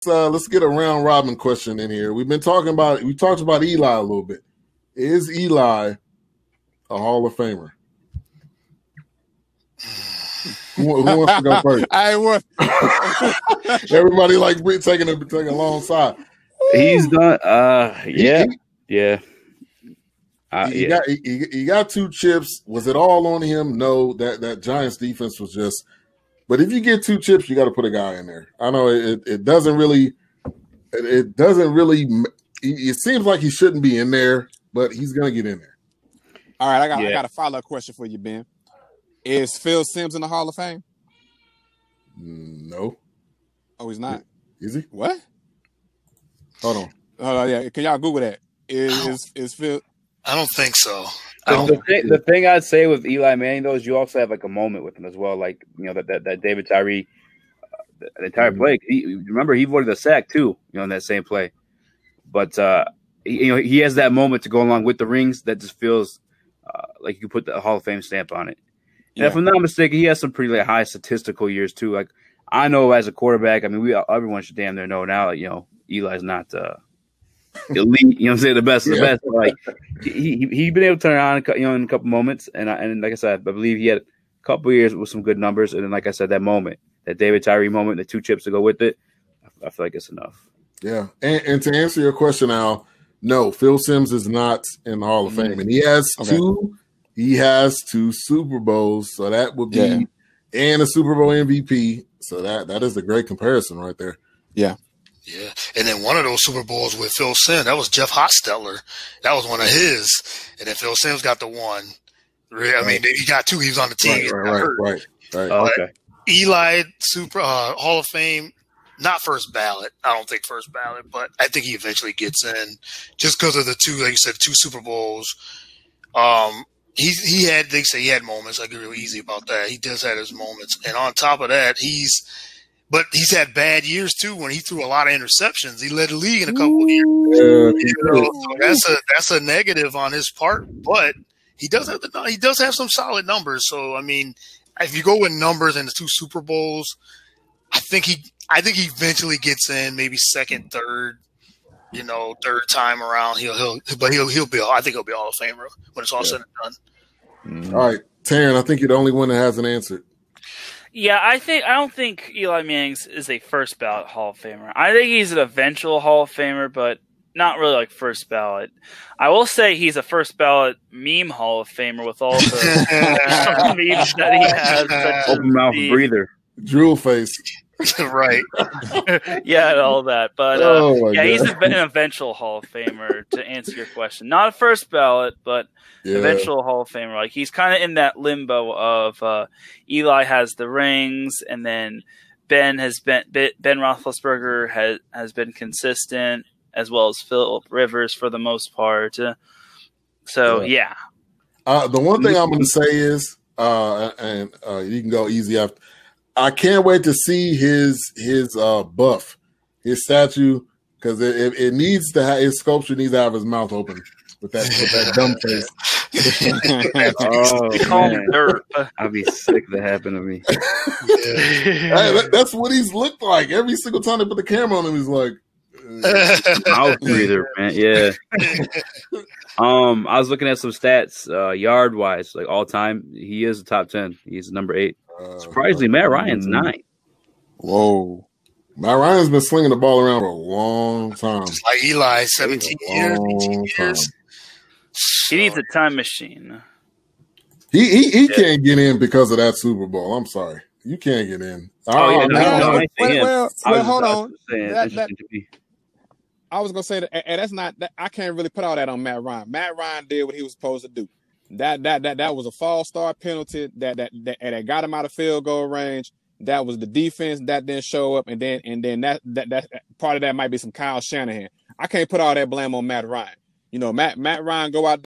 let's get a round robin question in here. We talked about Eli a little bit. Is Eli a Hall of Famer? Who wants to go first? I want. Everybody like taking a long side. He's done. Yeah. He got 2 chips. Was it all on him? No. That Giants defense was just. But if you get 2 chips, you got to put a guy in there. I know it doesn't really. It doesn't really. It seems like he shouldn't be in there, but he's gonna get in there. All right, I got a follow-up question for you, Ben. Is Phil Simms in the Hall of Fame? No. Oh, he's not. Is he? What? Hold on. Yeah. Can y'all Google that? Is Phil? I don't think so. The thing I'd say with Eli Manning though is you also have like a moment with him as well, like that David Tyree, the entire play. Remember he avoided a sack too, in that same play. But he has that moment to go along with the rings that just feels like you could put the Hall of Fame stamp on it. And if I'm not mistaken, he has some pretty high statistical years too. Like I know as a quarterback, I mean, everyone should damn near know now. Eli's not elite. You know what I'm saying? The best of the best. Like he been able to turn on, in a couple moments, and like I said, I believe he had a couple years with some good numbers, and then like I said, that moment, that David Tyree moment, the 2 chips to go with it, I feel like it's enough. Yeah, and to answer your question, Al, no, Phil Simms is not in the Hall of Fame, and he has 2. He has 2 Super Bowls, so that would be and a Super Bowl MVP. So that is a great comparison right there. Yeah. Yeah, and then one of those Super Bowls with Phil Simms, that was Jeff Hostetler. That was one of his. And then Phil Simms got the 1. I mean, he got 2. He was on the team. Right. Oh, okay. Eli, Hall of Fame, not first ballot. I don't think first ballot, but I think he eventually gets in just because of the 2, like you said, 2 Super Bowls. They say he had moments. I get real easy about that. He does have his moments. And on top of that, he's had bad years too when he threw a lot of interceptions. He led the league in a couple of years. So that's a negative on his part, but he does have some solid numbers. So I mean, if you go with numbers and the 2 Super Bowls, I think he eventually gets in, maybe second, third time around. He'll be. I think he'll be Hall of Famer when it's all said and done. All right, Taryn, I think you're the only one that hasn't answered. Yeah, I don't think Eli Manning is a first ballot Hall of Famer. I think he's an eventual Hall of Famer, but not really like first ballot. I will say he's a first ballot meme Hall of Famer with all the memes that he has. Open mouth breather. Drool face. Right. Yeah, and all that. But he's an eventual Hall of Famer to answer your question. Not a first ballot, but eventual Hall of Famer. Like he's kind of in that limbo of Eli has the rings, and then Ben Roethlisberger has been consistent, as well as Phil Rivers for the most part. The one thing I'm going to say is, and you can go easy after. I can't wait to see his buff, his statue, because it needs to have his sculpture needs to have his mouth open with that dumb face. I'd be sick if that happened to me. That's what he's looked like every single time they put the camera on him. He's like mouth breather, man. Yeah. I was looking at some stats, yard wise, like all time. He is the top 10. He's number 8. Surprisingly, Matt Ryan's 9. Whoa. Matt Ryan's been slinging the ball around for a long time. Just like Eli, 17 years, 18 years. He needs a time machine. He can't get in because of that Super Bowl. I'm sorry. You can't get in. Well, hold on. I was gonna say that, and that's not. I can't really put all that on Matt Ryan. Matt Ryan did what he was supposed to do. That was a false start penalty that got him out of field goal range. That was the defense that didn't show up, and then that part of that might be some Kyle Shanahan. I can't put all that blame on Matt Ryan. Matt Ryan go out